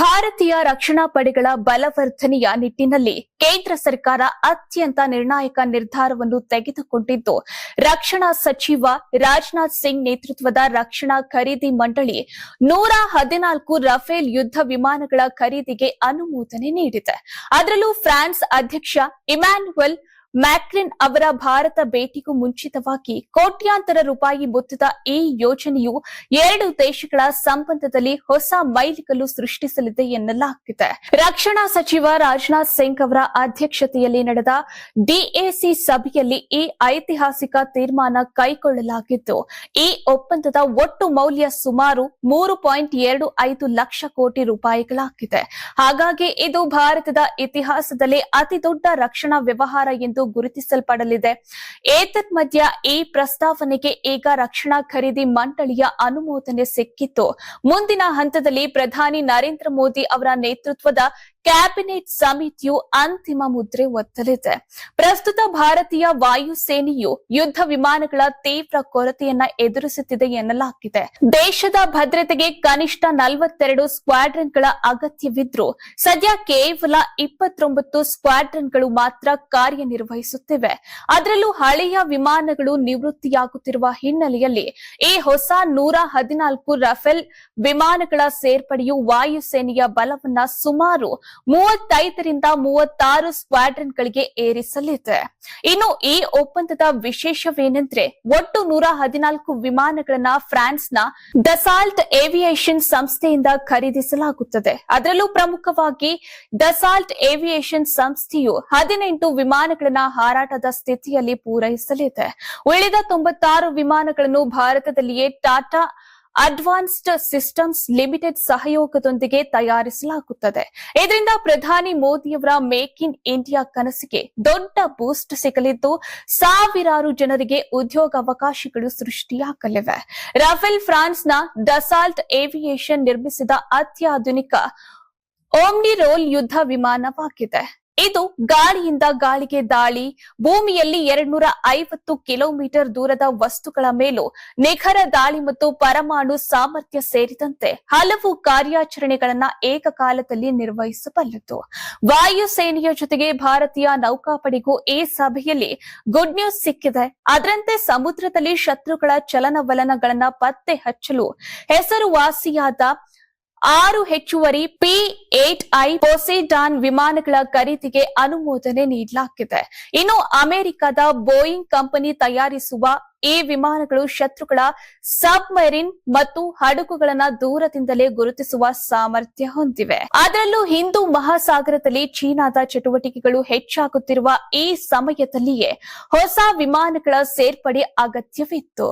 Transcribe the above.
ಭಾರತೀಯ ರಕ್ಷಣಾ ಪಡೆಗಳ ಬಲವರ್ಧನೆಯ ನಿಟ್ಟಿನಲ್ಲಿ ಕೇಂದ್ರ ಸರ್ಕಾರ ಅತ್ಯಂತ ನಿರ್ಣಾಯಕ ನಿರ್ಧಾರವನ್ನು ತೆಗೆದುಕೊಂಡಿದ್ದು, ರಕ್ಷಣಾ ಸಚಿವ ರಾಜನಾಥ್ ಸಿಂಗ್ ನೇತೃತ್ವದ ರಕ್ಷಣಾ ಖರೀದಿ ಮಂಡಳಿ 114 ರಫೇಲ್ ಯುದ್ಧ ವಿಮಾನಗಳ ಖರೀದಿಗೆ ಅನುಮೋದನೆ ನೀಡಿದೆ. ಅದರಲ್ಲೂ ಫ್ರಾನ್ಸ್ ಅಧ್ಯಕ್ಷ ಇಮ್ಯಾನ್ಯುಯಲ್ ಮ್ಯಾಕ್ರನ್ ಅವರ ಭಾರತ ಭೇಟಿಗೂ ಮುಂಚಿತವಾಗಿ ಕೋಟ್ಯಾಂತರ ರೂಪಾಯಿ ಮೊತ್ತದ ಈ ಯೋಜನೆಯು ಎರಡು ದೇಶಗಳ ಸಂಬಂಧದಲ್ಲಿ ಹೊಸ ಮೈಲಿಗಲ್ಲು ಸೃಷ್ಟಿಸಲಿದೆ ಎನ್ನಲಾಗಿದೆ. ರಕ್ಷಣಾ ಸಚಿವ ರಾಜನಾಥ್ ಸಿಂಗ್ ಅವರ ಅಧ್ಯಕ್ಷತೆಯಲ್ಲಿ ನಡೆದ ಡಿಎಸಿ ಸಭೆಯಲ್ಲಿ ಈ ಐತಿಹಾಸಿಕ ತೀರ್ಮಾನ ಕೈಗೊಳ್ಳಲಾಗಿದ್ದು, ಈ ಒಪ್ಪಂದದ ಒಟ್ಟು ಮೌಲ್ಯ ಸುಮಾರು 3.25 ಲಕ್ಷ ಕೋಟಿ ರೂಪಾಯಿಗಳಾಗಿದೆ. ಹಾಗಾಗಿ ಇದು ಭಾರತದ ಇತಿಹಾಸದಲ್ಲೇ ಅತಿದೊಡ್ಡ ರಕ್ಷಣಾ ವ್ಯವಹಾರ ಎಂದು ಗುರುತಿಸಲ್ಪಡಲಿದೆ. ಏತನ್ಮಧ್ಯ ಈ ಪ್ರಸ್ತಾವನೆಗೆ ಈಗ ರಕ್ಷಣಾ ಖರೀದಿ ಮಂಡಳಿಯ ಅನುಮೋದನೆ ಸಿಕ್ಕಿದ್ದು, ಮುಂದಿನ ಹಂತದಲ್ಲಿ ಪ್ರಧಾನಿ ನರೇಂದ್ರ ಮೋದಿ ಅವರ ನೇತೃತ್ವದ ಕ್ಯಾಬಿನೆಟ್ ಸಮಿತಿಯು ಅಂತಿಮ ಮುದ್ರೆ ಒತ್ತಲಿದೆ. ಪ್ರಸ್ತುತ ಭಾರತೀಯ ವಾಯುಸೇನೆಯು ಯುದ್ಧ ವಿಮಾನಗಳ ತೀವ್ರ ಕೊರತೆಯನ್ನ ಎದುರಿಸುತ್ತಿದೆ ಎನ್ನಲಾಗಿದೆ. ದೇಶದ ಭದ್ರತೆಗೆ ಕನಿಷ್ಠ 42 ಸ್ಕ್ವಾಡ್ರನ್ಗಳ ಅಗತ್ಯವಿದ್ರೂ ಸದ್ಯ ಕೇವಲ 29 ಸ್ಕ್ವಾಡ್ರನ್ಗಳು ಮಾತ್ರ ಕಾರ್ಯನಿರ್ವಹಿಸುತ್ತಿವೆ. ಅದರಲ್ಲೂ ಹಳೆಯ ವಿಮಾನಗಳು ನಿವೃತ್ತಿಯಾಗುತ್ತಿರುವ ಹಿನ್ನೆಲೆಯಲ್ಲಿ ಈ ಹೊಸ 114 ರಫೇಲ್ ವಿಮಾನಗಳ ಸೇರ್ಪಡೆಯು ವಾಯುಸೇನೆಯ ಬಲವನ್ನ ಸುಮಾರು 35 ರಿಂದ 36 ಸ್ಕ್ವಾಡ್ರನ್ಗಳಿಗೆ ಏರಿಸಲಿದೆ. ಇನ್ನು ಈ ಒಪ್ಪಂದದ ವಿಶೇಷವೇನೆಂದ್ರೆ, ಒಟ್ಟು 114 ವಿಮಾನಗಳನ್ನ ಫ್ರಾನ್ಸ್ನ ದಸಾಲ್ಟ್ ಏವಿಯೇಷನ್ ಸಂಸ್ಥೆಯಿಂದ ಖರೀದಿಸಲಾಗುತ್ತದೆ. ಅದರಲ್ಲೂ ಪ್ರಮುಖವಾಗಿ ದಸಾಲ್ಟ್ ಏವಿಯೇಷನ್ ಸಂಸ್ಥೆಯು 18 ವಿಮಾನಗಳನ್ನ ಹಾರಾಟದ ಸ್ಥಿತಿಯಲ್ಲಿ ಪೂರೈಸಲಿದೆ. ಉಳಿದ 96 ವಿಮಾನಗಳನ್ನು ಭಾರತದಲ್ಲಿಯೇ ಟಾಟಾ ಅಡ್ವಾನ್ಸ್ಡ್ ಸಿಸ್ಟಮ್ಸ್ ಲಿಮಿಟೆಡ್ ಸಹಯೋಗದೊಂದಿಗೆ ತಯಾರಿಸಲಾಗುತ್ತದೆ. ಇದರಿಂದ ಪ್ರಧಾನಿ ಮೋದಿಯವರ ಮೇಕ್ ಇನ್ ಇಂಡಿಯಾ ಕನಸಿಗೆ ದೊಡ್ಡ ಬೂಸ್ಟ್ ಸಿಗಲಿದ್ದು, ಸಾವಿರಾರು ಜನರಿಗೆ ಉದ್ಯೋಗಾವಕಾಶಗಳು ಸೃಷ್ಟಿಯಾಗಲಿವೆ. ರಫೇಲ್ ಫ್ರಾನ್ಸ್ನ ದಸಾಲ್ಟ್ ಏವಿಯೇಷನ್ ನಿರ್ಮಿಸಿದ ಅತ್ಯಾಧುನಿಕ ಓಮ್ನಿರೋಲ್ ಯುದ್ಧ ವಿಮಾನವಾಗಿದೆ. ಇದು ಗಾಳಿಯಿಂದ ಗಾಳಿಗೆ ದಾಳಿ, ಭೂಮಿಯಲ್ಲಿ 250 ಕಿಲೋಮೀಟರ್ ದೂರದ ವಸ್ತುಗಳ ಮೇಲೂ ನಿಖರ ದಾಳಿ ಮತ್ತು ಪರಮಾಣು ಸಾಮರ್ಥ್ಯ ಸೇರಿದಂತೆ ಹಲವು ಕಾರ್ಯಾಚರಣೆಗಳನ್ನ ಏಕಕಾಲದಲ್ಲಿ ನಿರ್ವಹಿಸಬಲ್ಲದು. ವಾಯುಸೇನೆಯ ಜೊತೆಗೆ ಭಾರತೀಯ ನೌಕಾಪಡೆಗೂ ಈ ಸಭೆಯಲ್ಲಿ ಗುಡ್ ನ್ಯೂಸ್ ಸಿಕ್ಕಿದೆ. ಅದರಂತೆ ಸಮುದ್ರದಲ್ಲಿ ಶತ್ರುಗಳ ಚಲನವಲನಗಳನ್ನ ಪತ್ತೆ ಹಚ್ಚಲು ಹೆಸರುವಾಸಿಯಾದ 6 ಹೆಚ್ಚುವರಿ P-8I ಪೊಸೈಡಾನ್ ವಿಮಾನಗಳ ಖರೀದಿಗೆ ಅನುಮೋದನೆ ನೀಡಲಾಗಿದೆ. ಇನ್ನು ಅಮೆರಿಕದ ಬೋಯಿಂಗ್ ಕಂಪನಿ ತಯಾರಿಸುವ ಈ ವಿಮಾನಗಳು ಶತ್ರುಗಳ ಸಬ್ಮರೀನ್ ಮತ್ತು ಹಡಗುಗಳನ್ನ ದೂರದಿಂದಲೇ ಗುರುತಿಸುವ ಸಾಮರ್ಥ್ಯ ಹೊಂದಿವೆ. ಅದರಲ್ಲೂ ಹಿಂದೂ ಮಹಾಸಾಗರದಲ್ಲಿ ಚೀನಾದ ಚಟುವಟಿಕೆಗಳು ಹೆಚ್ಚಾಗುತ್ತಿರುವ ಈ ಸಮಯದಲ್ಲಿಯೇ ಹೊಸ ವಿಮಾನಗಳ ಸೇರ್ಪಡೆ ಅಗತ್ಯವಿತ್ತು.